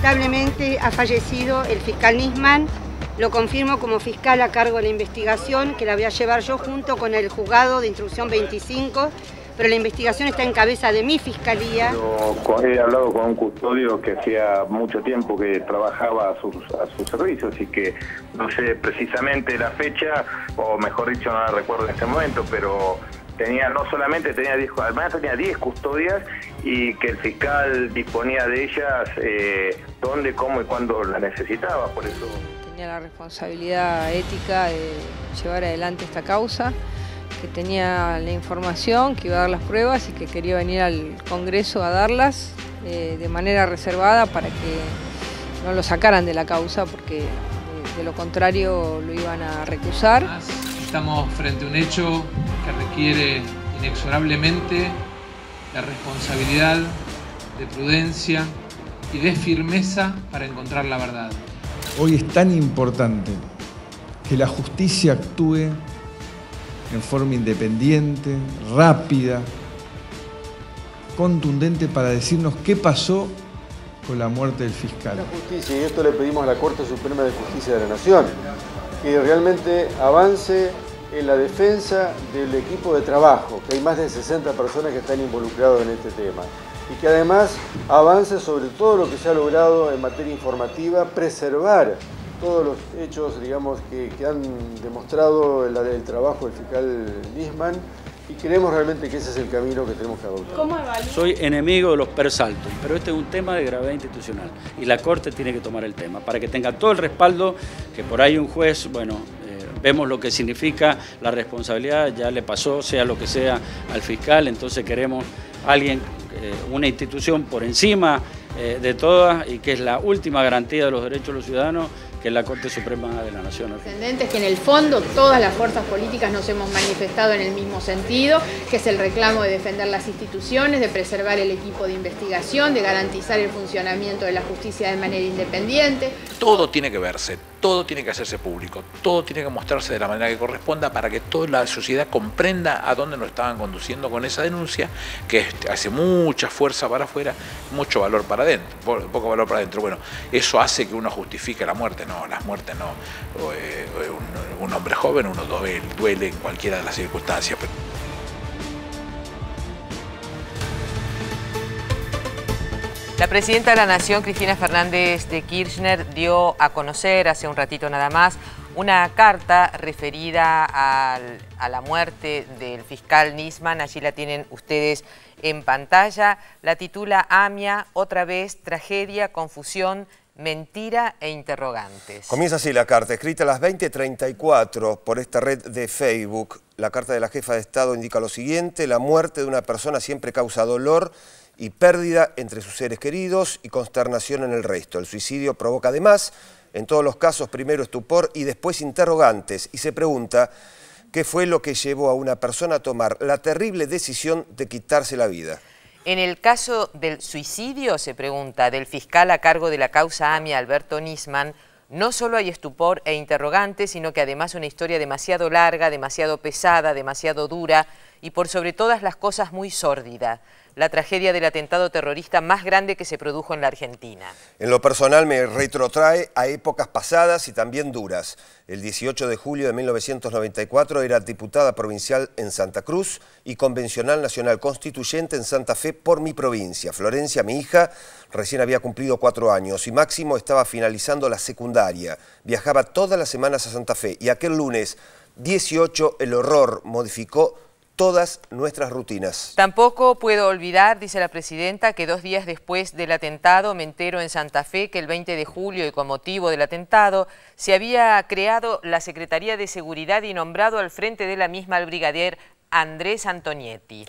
Lamentablemente ha fallecido el fiscal Nisman. Lo confirmo como fiscal a cargo de la investigación, que la voy a llevar yo junto con el juzgado de instrucción 25, pero la investigación está en cabeza de mi fiscalía. He hablado con un custodio que hacía mucho tiempo que trabajaba a sus servicios y que no sé precisamente la fecha, o mejor dicho no la recuerdo en este momento, pero no solamente tenía 10, además tenía 10 custodias y que el fiscal disponía de ellas dónde, cómo y cuándo la necesitaba, por eso... Tenía la responsabilidad ética de llevar adelante esta causa, que tenía la información, que iba a dar las pruebas y que quería venir al Congreso a darlas de manera reservada para que no lo sacaran de la causa, porque de lo contrario lo iban a recusar. Estamos frente a un hecho que requiere inexorablemente de responsabilidad, de prudencia y de firmeza para encontrar la verdad. Hoy es tan importante que la justicia actúe en forma independiente, rápida, contundente para decirnos qué pasó con la muerte del fiscal. La justicia, y esto le pedimos a la Corte Suprema de Justicia de la Nación, que realmente avance en la defensa del equipo de trabajo, que hay más de 60 personas que están involucradas en este tema, y que además avance sobre todo lo que se ha logrado en materia informativa, preservar todos los hechos, digamos, que han demostrado el trabajo del fiscal Nisman, y creemos realmente que ese es el camino que tenemos que adoptar. ¿Cómo evalúa? Soy enemigo de los persaltos, pero este es un tema de gravedad institucional y la Corte tiene que tomar el tema para que tenga todo el respaldo, que por ahí un juez, bueno, vemos lo que significa la responsabilidad, ya le pasó, sea lo que sea, al fiscal, entonces queremos alguien, una institución por encima de todas y que es la última garantía de los derechos de los ciudadanos, que es la Corte Suprema de la Nación. Es que en el fondo todas las fuerzas políticas nos hemos manifestado en el mismo sentido, que es el reclamo de defender las instituciones, de preservar el equipo de investigación, de garantizar el funcionamiento de la justicia de manera independiente. Todo tiene que verse, todo tiene que hacerse público, todo tiene que mostrarse de la manera que corresponda para que toda la sociedad comprenda a dónde nos estaban conduciendo con esa denuncia, que hace mucha fuerza para afuera, mucho valor para adentro, poco valor para adentro. Bueno, eso hace que uno justifique la muerte. No, las muertes no. Un hombre joven, uno duele en cualquiera de las circunstancias. La presidenta de la Nación, Cristina Fernández de Kirchner, dio a conocer hace un ratito nada más una carta referida a la muerte del fiscal Nisman. Allí la tienen ustedes en pantalla. La titula AMIA, otra vez, tragedia, confusión, mentira e interrogantes. Comienza así la carta, escrita a las 20:34 por esta red de Facebook. La carta de la jefa de Estado indica lo siguiente: la muerte de una persona siempre causa dolor y pérdida entre sus seres queridos y consternación en el resto. El suicidio provoca además, en todos los casos, primero estupor y después interrogantes, y se pregunta qué fue lo que llevó a una persona a tomar la terrible decisión de quitarse la vida. En el caso del suicidio, se pregunta, del fiscal a cargo de la causa AMIA, Alberto Nisman, no solo hay estupor e interrogantes, sino que además una historia demasiado larga, demasiado pesada, demasiado dura y por sobre todas las cosas muy sórdida. La tragedia del atentado terrorista más grande que se produjo en la Argentina. En lo personal me retrotrae a épocas pasadas y también duras. El 18 de julio de 1994 era diputada provincial en Santa Cruz y convencional nacional constituyente en Santa Fe por mi provincia. Florencia, mi hija, recién había cumplido 4 años y Máximo estaba finalizando la secundaria. Viajaba todas las semanas a Santa Fe y aquel lunes 18 el horror modificó todas nuestras rutinas. Tampoco puedo olvidar, dice la presidenta, que 2 días después del atentado me entero en Santa Fe que el 20 de julio y con motivo del atentado se había creado la Secretaría de Seguridad y nombrado al frente de la misma al brigadier Andrés Antonietti.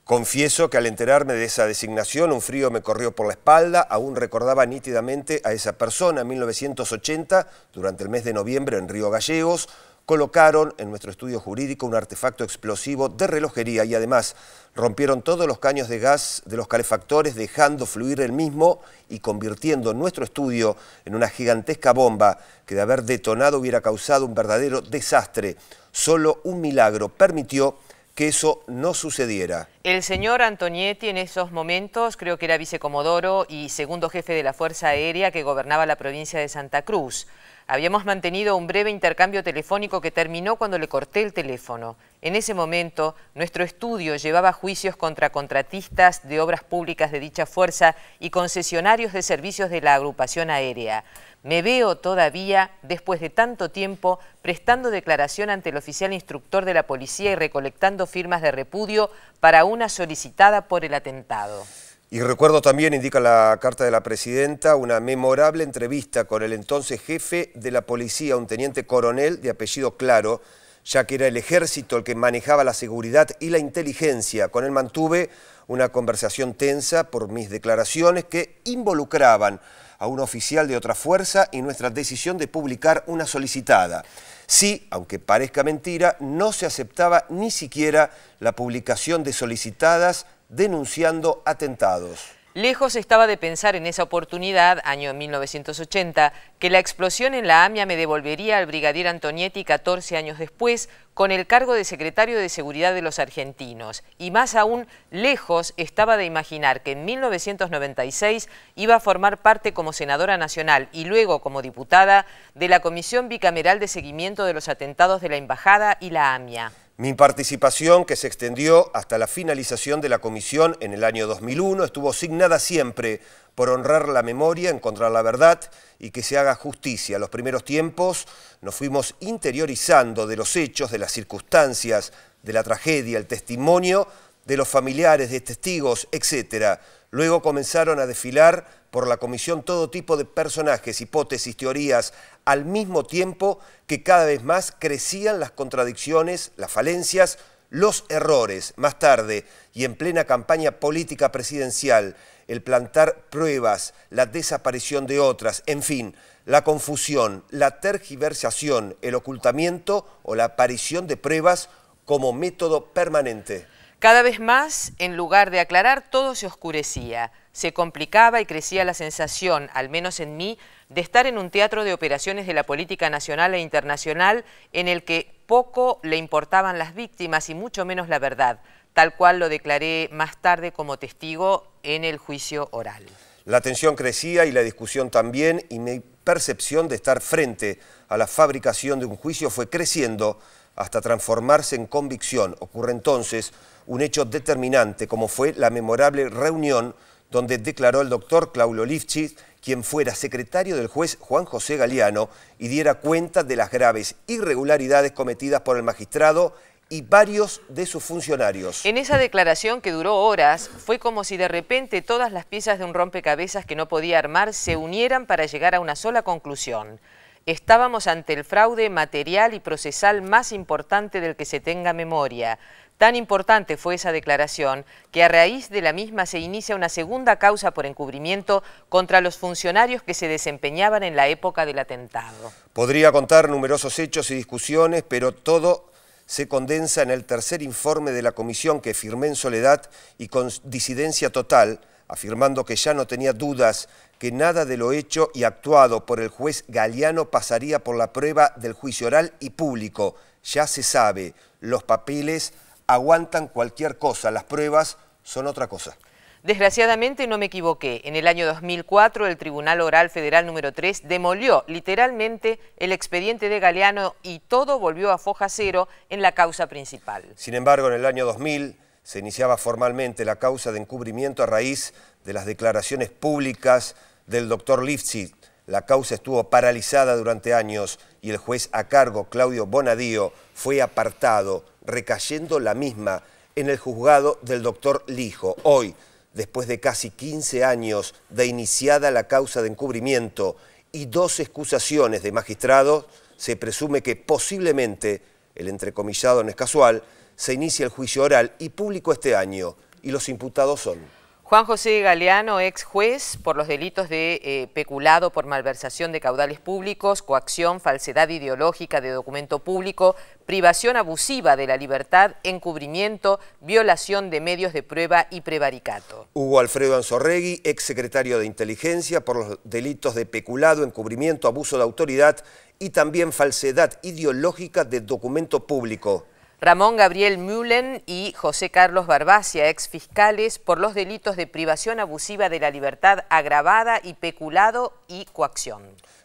Confieso que al enterarme de esa designación un frío me corrió por la espalda, aún recordaba nítidamente a esa persona. En 1980, durante el mes de noviembre en Río Gallegos, colocaron en nuestro estudio jurídico un artefacto explosivo de relojería y además rompieron todos los caños de gas de los calefactores, dejando fluir el mismo y convirtiendo nuestro estudio en una gigantesca bomba que de haber detonado hubiera causado un verdadero desastre. Solo un milagro permitió que eso no sucediera. El señor Antonietti en esos momentos creo que era vicecomodoro y segundo jefe de la Fuerza Aérea que gobernaba la provincia de Santa Cruz. Habíamos mantenido un breve intercambio telefónico que terminó cuando le corté el teléfono. En ese momento, nuestro estudio llevaba juicios contra contratistas de obras públicas de dicha fuerza y concesionarios de servicios de la agrupación aérea. Me veo todavía, después de tanto tiempo, prestando declaración ante el oficial instructor de la policía y recolectando firmas de repudio para una solicitada por el atentado. Y recuerdo también, indica la carta de la presidenta, una memorable entrevista con el entonces jefe de la policía, un teniente coronel de apellido Claro, ya que era el ejército el que manejaba la seguridad y la inteligencia. Con él mantuve una conversación tensa por mis declaraciones que involucraban a un oficial de otra fuerza y nuestra decisión de publicar una solicitada. Sí, aunque parezca mentira, no se aceptaba ni siquiera la publicación de solicitadas denunciando atentados. Lejos estaba de pensar en esa oportunidad, año 1980, que la explosión en la AMIA me devolvería al brigadier Antonietti 14 años después con el cargo de secretario de Seguridad de los Argentinos. Y más aún, lejos estaba de imaginar que en 1996 iba a formar parte como senadora nacional y luego como diputada de la Comisión Bicameral de Seguimiento de los Atentados de la Embajada y la AMIA. Mi participación, que se extendió hasta la finalización de la comisión en el año 2001, estuvo signada siempre por honrar la memoria, encontrar la verdad y que se haga justicia. En los primeros tiempos nos fuimos interiorizando de los hechos, de las circunstancias, de la tragedia, el testimonio de los familiares, de testigos, etc. Luego comenzaron a desfilar por la comisión todo tipo de personajes, hipótesis, teorías, al mismo tiempo que cada vez más crecían las contradicciones, las falencias, los errores. Más tarde, y en plena campaña política presidencial, el plantar pruebas, la desaparición de otras, en fin, la confusión, la tergiversación, el ocultamiento o la aparición de pruebas como método permanente. Cada vez más, en lugar de aclarar, todo se oscurecía. Se complicaba y crecía la sensación, al menos en mí, de estar en un teatro de operaciones de la política nacional e internacional en el que poco le importaban las víctimas y mucho menos la verdad, tal cual lo declaré más tarde como testigo en el juicio oral. La tensión crecía y la discusión también, y mi percepción de estar frente a la fabricación de un juicio fue creciendo hasta transformarse en convicción. Ocurre entonces un hecho determinante, como fue la memorable reunión donde declaró el doctor Claudio Lifchitz, quien fuera secretario del juez Juan José Galeano, y diera cuenta de las graves irregularidades cometidas por el magistrado y varios de sus funcionarios. En esa declaración, que duró horas, fue como si de repente todas las piezas de un rompecabezas que no podía armar se unieran para llegar a una sola conclusión. Estábamos ante el fraude material y procesal más importante del que se tenga memoria. Tan importante fue esa declaración que a raíz de la misma se inicia una segunda causa por encubrimiento contra los funcionarios que se desempeñaban en la época del atentado. Podría contar numerosos hechos y discusiones, pero todo se condensa en el tercer informe de la comisión que firmé en soledad y con disidencia total, afirmando que ya no tenía dudas que nada de lo hecho y actuado por el juez Galeano pasaría por la prueba del juicio oral y público. Ya se sabe, los papeles aguantan cualquier cosa, las pruebas son otra cosa. Desgraciadamente no me equivoqué. En el año 2004 el Tribunal Oral Federal número 3 demolió literalmente el expediente de Galeano y todo volvió a foja cero en la causa principal. Sin embargo, en el año 2000 se iniciaba formalmente la causa de encubrimiento a raíz de las declaraciones públicas del doctor Lifchitz. La causa estuvo paralizada durante años y el juez a cargo, Claudio Bonadío, fue apartado, recayendo la misma en el juzgado del doctor Lijo. Hoy, después de casi 15 años de iniciada la causa de encubrimiento y 2 excusaciones de magistrados, se presume que posiblemente, el entrecomillado no es casual, se inicia el juicio oral y público este año, y los imputados son Juan José Galeano, ex juez por los delitos de peculado por malversación de caudales públicos, coacción, falsedad ideológica de documento público, privación abusiva de la libertad, encubrimiento, violación de medios de prueba y prevaricato. Hugo Alfredo Anzorregui, ex secretario de Inteligencia por los delitos de peculado, encubrimiento, abuso de autoridad y también falsedad ideológica de documento público. Ramón Gabriel Mullen y José Carlos Barbacia, ex fiscales, por los delitos de privación abusiva de la libertad agravada y peculado y coacción.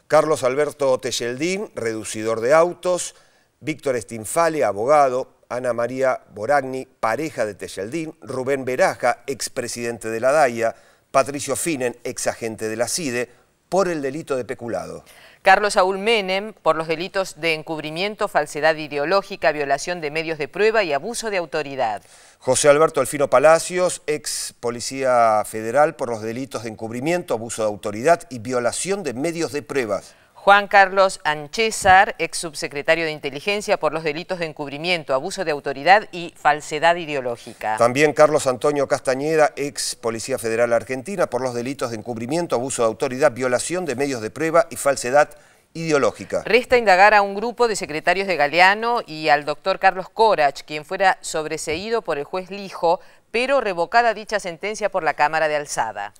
Carlos Alberto Tejeldín, reducidor de autos. Víctor Stinfale, abogado. Ana María Boragni, pareja de Tejeldín. Rubén Beraja, expresidente de la DAIA. Patricio Finen, exagente de la CIDE, por el delito de peculado. Carlos Saúl Menem, por los delitos de encubrimiento, falsedad ideológica, violación de medios de prueba y abuso de autoridad. José Alberto Elfino Palacios, ex policía federal, por los delitos de encubrimiento, abuso de autoridad y violación de medios de pruebas. Juan Carlos Anchésar, ex subsecretario de Inteligencia, por los delitos de encubrimiento, abuso de autoridad y falsedad ideológica. También Carlos Antonio Castañeda, ex Policía Federal Argentina, por los delitos de encubrimiento, abuso de autoridad, violación de medios de prueba y falsedad ideológica. Resta indagar a un grupo de secretarios de Galeano y al doctor Carlos Corach, quien fuera sobreseído por el juez Lijo, pero revocada dicha sentencia por la Cámara de Alzada.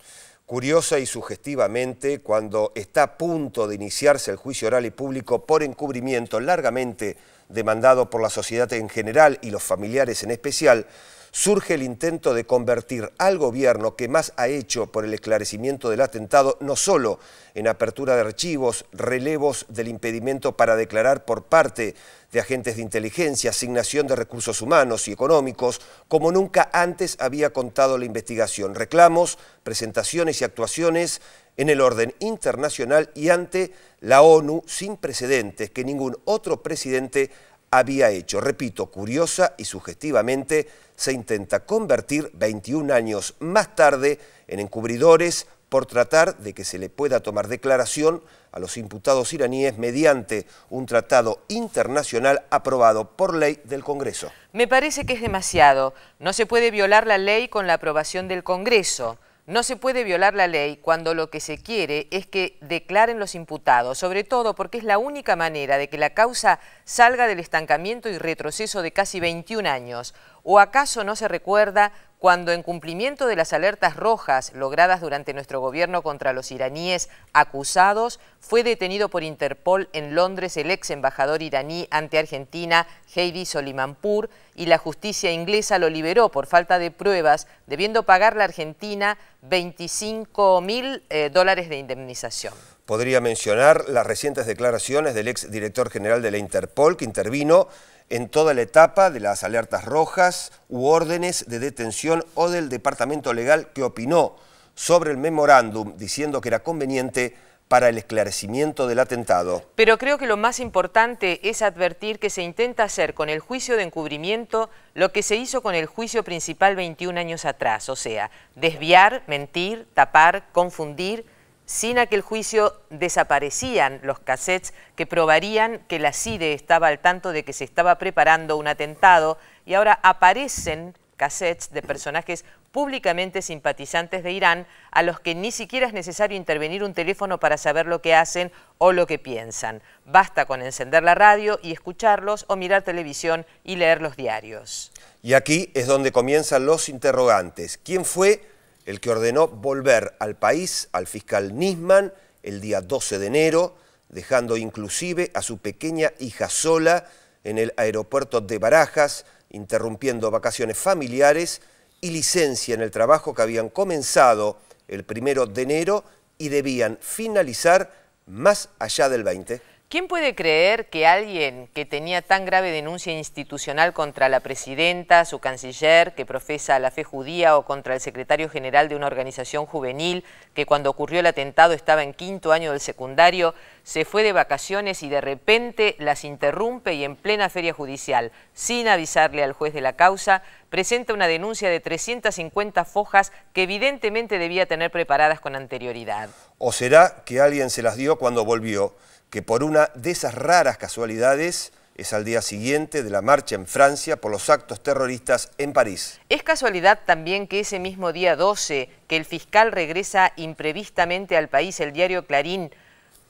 Curiosa y sugestivamente, cuando está a punto de iniciarse el juicio oral y público por encubrimiento largamente demandado por la sociedad en general y los familiares en especial, surge el intento de convertir al gobierno que más ha hecho por el esclarecimiento del atentado, no solo en apertura de archivos, relevos del impedimento para declarar por parte de agentes de inteligencia, asignación de recursos humanos y económicos, como nunca antes había contado la investigación. Reclamos, presentaciones y actuaciones en el orden internacional y ante la ONU sin precedentes que ningún otro presidente había hecho. Repito, curiosa y sugestivamente, se intenta convertir 21 años más tarde en encubridores por tratar de que se le pueda tomar declaración a los imputados iraníes mediante un tratado internacional aprobado por ley del Congreso. Me parece que es demasiado. No se puede violar la ley con la aprobación del Congreso. No se puede violar la ley cuando lo que se quiere es que declaren los imputados, sobre todo porque es la única manera de que la causa salga del estancamiento y retroceso de casi 21 años. ¿O acaso no se recuerda cuando, en cumplimiento de las alertas rojas logradas durante nuestro gobierno contra los iraníes acusados, fue detenido por Interpol en Londres el ex embajador iraní ante Argentina, Heidi Solimanpour, y la justicia inglesa lo liberó por falta de pruebas, debiendo pagar la Argentina $25.000 de indemnización? Podría mencionar las recientes declaraciones del ex director general de la Interpol, que intervino en toda la etapa de las alertas rojas u órdenes de detención, o del departamento legal, que opinó sobre el memorándum diciendo que era conveniente para el esclarecimiento del atentado. Pero creo que lo más importante es advertir que se intenta hacer con el juicio de encubrimiento lo que se hizo con el juicio principal 21 años atrás, o sea, desviar, mentir, tapar, confundir. Sin aquel juicio desaparecían los cassettes que probarían que la CIDE estaba al tanto de que se estaba preparando un atentado, y ahora aparecen cassettes de personajes públicamente simpatizantes de Irán a los que ni siquiera es necesario intervenir un teléfono para saber lo que hacen o lo que piensan. Basta con encender la radio y escucharlos, o mirar televisión y leer los diarios. Y aquí es donde comienzan los interrogantes. ¿Quién fue el que ordenó volver al país al fiscal Nisman el día 12 de enero, dejando inclusive a su pequeña hija sola en el aeropuerto de Barajas, interrumpiendo vacaciones familiares y licencia en el trabajo que habían comenzado el 1 de enero y debían finalizar más allá del 20? ¿Quién puede creer que alguien que tenía tan grave denuncia institucional contra la presidenta, su canciller, que profesa la fe judía, o contra el secretario general de una organización juvenil que cuando ocurrió el atentado estaba en 5º año del secundario, se fue de vacaciones y de repente las interrumpe y en plena feria judicial, sin avisarle al juez de la causa, presenta una denuncia de 350 fojas que evidentemente debía tener preparadas con anterioridad? ¿O será que alguien se las dio cuando volvió, que por una de esas raras casualidades es al día siguiente de la marcha en Francia por los actos terroristas en París? ¿Es casualidad también que ese mismo día 12, que el fiscal regresa imprevistamente al país, el diario Clarín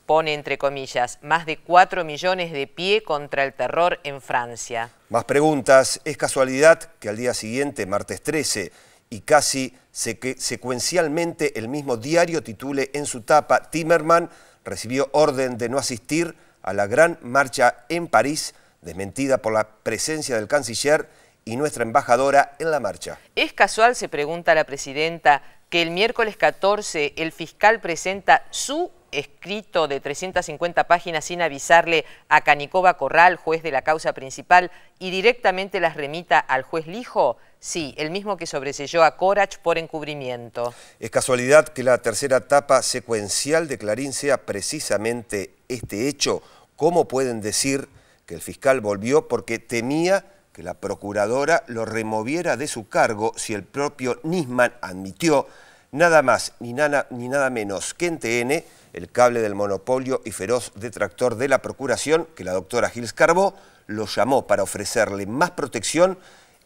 pone entre comillas, más de 4 millones de pie contra el terror en Francia? Más preguntas. ¿Es casualidad que al día siguiente, martes 13, y casi secuencialmente el mismo diario titule en su tapa: Timerman recibió orden de no asistir a la gran marcha en París desmentida por la presencia del canciller y nuestra embajadora en la marcha. ¿Es casual, se pregunta la presidenta, que el miércoles 14 el fiscal presenta su escrito de 350 páginas sin avisarle a Canicova Corral, juez de la causa principal, y directamente las remita al juez Lijo? Sí, el mismo que sobreseyó a Corach por encubrimiento. Es casualidad que la tercera etapa secuencial de Clarín sea precisamente este hecho. ¿Cómo pueden decir que el fiscal volvió porque temía que la procuradora lo removiera de su cargo si el propio Nisman admitió nada más ni nada menos que en TN, el cable del monopolio y feroz detractor de la procuración, que la doctora Gils Carbó lo llamó para ofrecerle más protección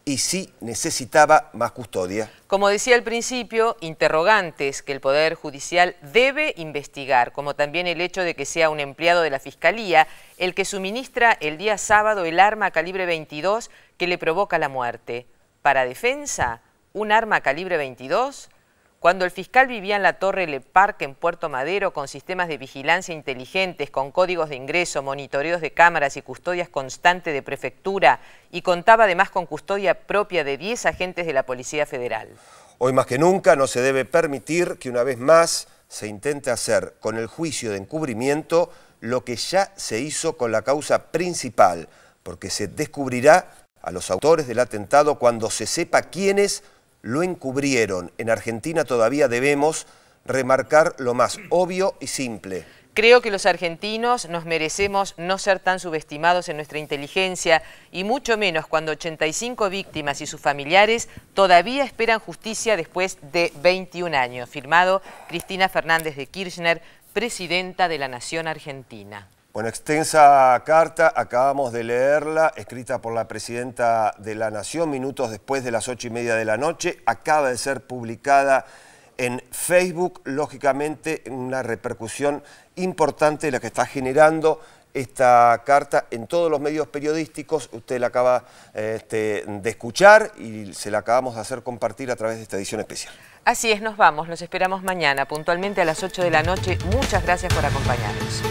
y sí necesitaba más custodia? Como decía al principio, interrogantes que el Poder Judicial debe investigar, como también el hecho de que sea un empleado de la Fiscalía el que suministra el día sábado el arma calibre 22 que le provoca la muerte. Para defensa, ¿un arma calibre 22? Cuando el fiscal vivía en la Torre Le Parc en Puerto Madero con sistemas de vigilancia inteligentes, con códigos de ingreso, monitoreos de cámaras y custodias constantes de prefectura, y contaba además con custodia propia de 10 agentes de la Policía Federal. Hoy más que nunca no se debe permitir que una vez más se intente hacer con el juicio de encubrimiento lo que ya se hizo con la causa principal, porque se descubrirá a los autores del atentado cuando se sepa quiénes lo encubrieron. En Argentina todavía debemos remarcar lo más obvio y simple. Creo que los argentinos nos merecemos no ser tan subestimados en nuestra inteligencia y mucho menos cuando 85 víctimas y sus familiares todavía esperan justicia después de 21 años. Firmado Cristina Fernández de Kirchner, presidenta de la Nación Argentina. Una extensa carta, acabamos de leerla, escrita por la presidenta de la Nación, minutos después de las 8:30 de la noche. Acaba de ser publicada en Facebook, lógicamente una repercusión importante la que está generando esta carta en todos los medios periodísticos. Usted la acaba de escuchar y se la acabamos de hacer compartir a través de esta edición especial. Así es, nos vamos, los esperamos mañana puntualmente a las 8 de la noche. Muchas gracias por acompañarnos.